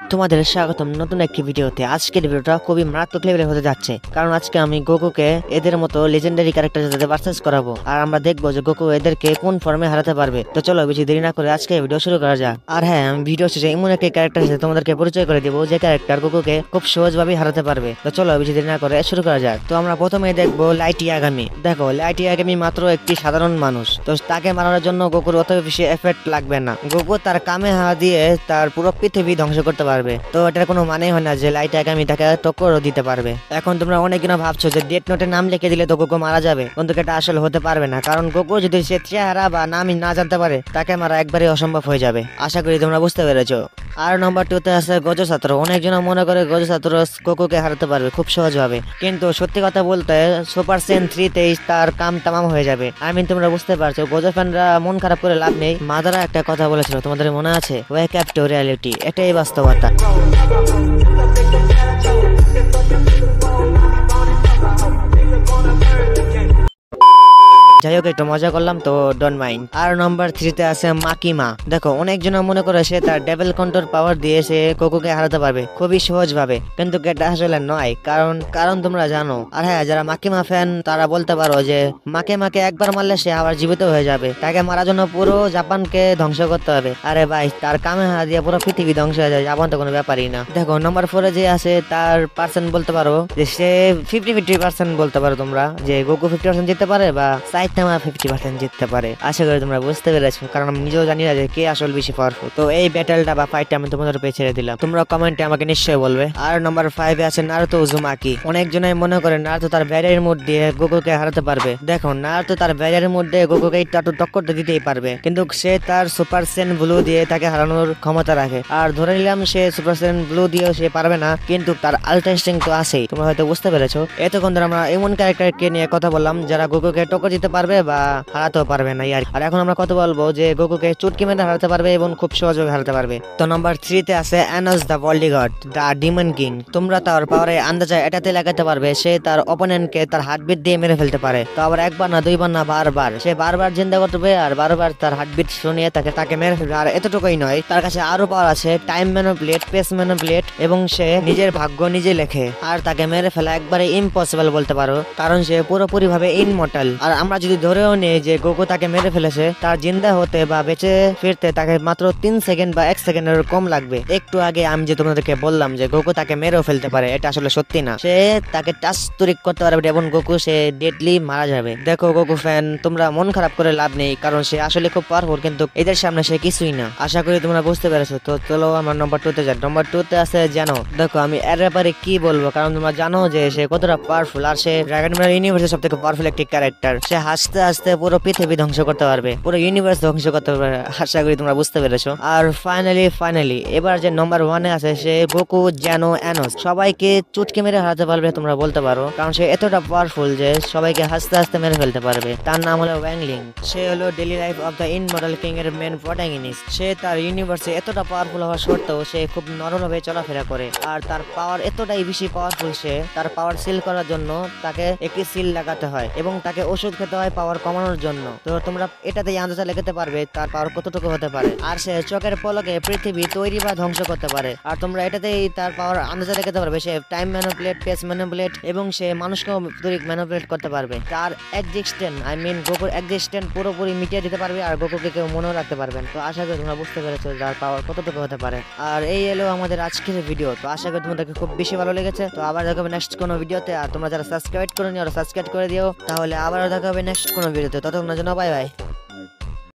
তোমাদের স্বাগতম নতুন একটি ভিডিওতে। আজকের ভিডিওটা খুবই মারাত্মক লেভেলে হতে যাচ্ছে, কারণ আজকে আমি গোকুকে এদের মতো লেজেন্ডারি ক্যারেক্টারের সাথে ভার্সেস করাবো, আর আমরা দেখবো যে গোকু এদেরকে কোন ফর্মে হারাতে পারবে। তো চলো বেশি দেরি না করে আজকে ভিডিও শুরু করা যাক। আর হ্যাঁ, আমি ভিডিও শেষে এমন একটি ক্যারেক্টারের সাথে তোমাদেরকে পরিচয় করে দেবো যে ক্যারেক্টার গোকুকে খুব সহজভাবে হারাতে পারবে। তো চলো বেশি দেরি না করে শুরু করা যাক। তো আমরা প্রথমেই দেখবো লাইট ইয়াগামি। দেখো, লাইট ইয়াগামি মাত্র একটি সাধারণ মানুষ, তো তাকে মারানোর জন্য গোকুর অত বেশি এফেক্ট লাগবে না। গোকু তার কামেহা দিয়ে তার পুরো পৃথিবী ধ্বংস করতে পারবে। তো এটার কোনো মানে হয় না যে লাইট ইয়াগামি তাকে টক্করও দিতে পারবে। এখন তোমরা অনেকজন ভাবছো যে ডেথ নোটে নাম লিখে দিলে তো গোকু মারা যাবে, কিন্তু এটা আসলে হতে পারবে না, কারণ গোকু যদি সে চেহারা বা নামই না জানতে পারে তাকে মারা একবারে অসম্ভব হয়ে যাবে। আশা করি তোমরা বুঝতে পেরেছো। আর নম্বর 2 তে আছে গজ ছাত্র। অনেকজন মনে করে গজ ছাত্র গোকুকে হারাতে পারবে খুব সহজভাবে, কিন্তু সত্যি কথা বলতে সুপার সেন 3 তেই তার কাম তামাম হয়ে যাবে। তোমরা বুঝতে পারছো। গজ ফ্যানরা মন খারাপ করে লাভ নেই। মাদারা একটা কথা বলেছিল, তোমাদের মনে আছে? Wake up to reality. এটাই বাস্তবতা। যাই হোক, একটু মজা করলাম, তো ডোন্ট মাইন্ড। আর নম্বর 3 তে আছে মাকিমা। দেখো, অনেকজন মনে করে সে তার ডেভিল কন্ট্রোল পাওয়ার দিয়ে সে গোকুকে হারাতে পারবে খুবই সহজ ভাবে, কিন্তু এটা আসলে নয়। কারণ তোমরা জানো। আর হ্যাঁ, যারা মাকিমা ফ্যান তারা বলতে পারো যে মাকিমাকে একবার মারলে সে আবার জীবিত হয়ে যাবে, তাকে মারার জন্য পুরো জাপানকে ধ্বংস করতে হবে। আরে ভাই, তার কামেহা দিয়ে পুরো পৃথিবী ধ্বংস হয়ে যায়, জাপান তো কোনো ব্যাপারই না। দেখো, নম্বর 4 এ যে আছে তার পার্সেন্ট বলতে পারো যে সে 50-50% বলতে পারো তোমরা, যে গোকু 50% জিততে পারে বা 50% জিততে পারে। আশা করি তোমরা বুঝতে পেরেছো, কারণ আমি নিজেও জানি না যে কে আসল বেশি পাওয়ারফুল। তো এই ব্যাটেলটা বা ফাইটটা আমি তোমাদের উপরে ছেড়ে দিলাম, তোমরা কমেন্টে আমাকে নিশ্চয়ই বলবে। আর নম্বর 5 এ আছে নারুতো উজুমাকি। অনেকজনই মনে করে নারুতো তার ব্যারিয়ার মোড দিয়ে গোকুকে হারাতে পারবে। দেখো, নারুতো তার ব্যারিয়ার মোড দিয়ে গোকুকে একটু টক্কর দিতেই পারবে, কিন্তু সে তার সুপার সেন ব্লু দিয়ে তাকে হারানোর ক্ষমতা রাখে। আর ধরে নিলাম সে সুপার সেন ব্লু দিয়েও সে পারবে না, কিন্তু তার আলট্রা ইনস্টিংক্ট তো আছেই। তোমরা হয়তো বুঝতে পেরেছো। এতক্ষণ ধরে আমরা এমন ক্যারেক্টারকে নিয়ে কথা বললাম যারা গোকুকে টক্কর দিতে পারবে বা হারাতেও পারবে না। আর এখন আমরা কথা বলবো যে গোকুকে চুটকি মেরে হারাতে পারবে এবং খুব সহজভাবে হারাতে পারবে। তো নম্বর 3 তে আছে Anos the bodyguard, the demon king. তোমরা তার পাওয়ারে আন্দাজে এটাতে লাগাতে পারবে সে তার অপোনেন্টকে তার হার্টবিট দিয়ে মেরে ফেলতে পারে। তো আবার একবার না, দুইবার না, বারবার সে বারবার জিন্দা করবে আর বারবার তার হার্টবিট শুনিয়ে তাকে মেরে ফেলবে। আর এতটুকুই নয়, তার কাছে আরো পাওয়ার আছে টাইম ম্যানিপুলেট, পেস ম্যানিপুলেট, এবং সে নিজের ভাগ্য নিজে লেখে। আর তাকে মেরে ফেলা একবারে ইম্পসিবল বলতে পারো, কারণ সে পুরোপুরি ভাবে ইনমর্টাল। আর আমরা যদি ধরেও নেই যে গোকু তাকে মেরে ফেলেছে, তার জিন্দা হতে বা বেঁচে ফিরতে তাকে মাত্র 3 সেকেন্ড বা 1 সেকেন্ডের কম লাগবে। একটু আগে আমি যে তোমাদেরকে বললাম যে গোকু তাকে মেরেও ফেলতে পারে, এটা আসলে সত্যি না। সে তাকে টাচ তরিক করতে পারবে এবং গোকু সে ডেডলি মারা যাবে। দেখো গোকু ফ্যান, তোমরা মন খারাপ করে লাভ নেই, কারণ সে আসলে খুব পাওয়ারফুল, কিন্তু এদের সামনে সে কিছুই না। আশা করি তোমরা বুঝতে পেরেছো। তো চলো আমার নম্বর 2 তে যাই। নম্বর 2 তে আছে জানো। দেখো, আমি এর ব্যাপারে কি বলবো, কারণ তোমরা জানো যে সে কতটা পাওয়ারফুল। আর সে ড্রাগন বল ইউনিভার্সের সবথেকে পাওয়ারফুল একটি ক্যারেক্টার। সে হাসতে হাসতে পুরো পৃথিবী ধ্বংস করতে পারবে, পুরো ইউনিভার্স ধ্বংস করতে পারবে। আশা করি তোমরা বুঝতে পেরেছো। আর ফাইনালি এবার যে নম্বর 1 এ আছে সে গোকু জানো অ্যানোস। সবাইকে চুটকি মেরে হারাতে পারবে তোমরা বলতে পারো, কারণ সে এতটা পাওয়ারফুল যে সবাইকে হাসতে হাসতে মেরে ফেলতে পারবে। তার নাম হলো ওয়াংলিং। সে হলো daily life of the immortal king এর মেন প্রোটাগনিস্ট। সে তার ইউনিভার্সে এতটা পাওয়ারফুল হওয়া সত্ত্বেও সে খুব নরমভাবে চলাফেরা করে। আর তার পাওয়ার এতটাই বেশি পাওয়ারফুল, সে তার পাওয়ার সিল করার জন্য তাকে একটি সিল লাগাতে হয় এবং তাকে ওষুধ খেতে হয় পাওয়ার কমানোর জন্য। তো তোমরা এটাতেই আন্দাজা লাগাতে পারবে তার পাওয়ার কতটুকু হতে পারে। আর সে চোখের পলকে পৃথিবী তৈরি বা ধ্বংস করতে পারে। আর তোমরা এটাতেই তার পাওয়ার আন্দাজা লাগাতে পারবে সে টাইম ম্যানিপুলেট, পেস ম্যানিপুলেট, এবং সে মানুষকেও তৈরি ম্যানিপুলেট করতে পারবে। তার এক্সিস্টেন্স, গোকুর এক্সিস্টেন্স পুরোপুরি মিটিয়ে দিতে পারবে, আর গোকুকে কেউ মনেও রাখতে পারবেন। তো আশা করি তোমরা বুঝতে পেরেছো যার পাওয়ার কতটুকু হতে পারে। আর এই এলো আমাদের আজকের ভিডিও। তো আশা করি তোমাদেরকে খুব বেশি ভালো লেগেছে। তো আবার দেখা হবে নেক্সট কোনো ভিডিওতে। আর তোমরা যারা সাবস্ক্রাইব করে নিও সাবস্ক্রাইব করে দিও, তাহলে আবারও দেখা হবে নেক্সট কোনো ভিডিওতে। ততক্ষণের জন্য বাই বাই।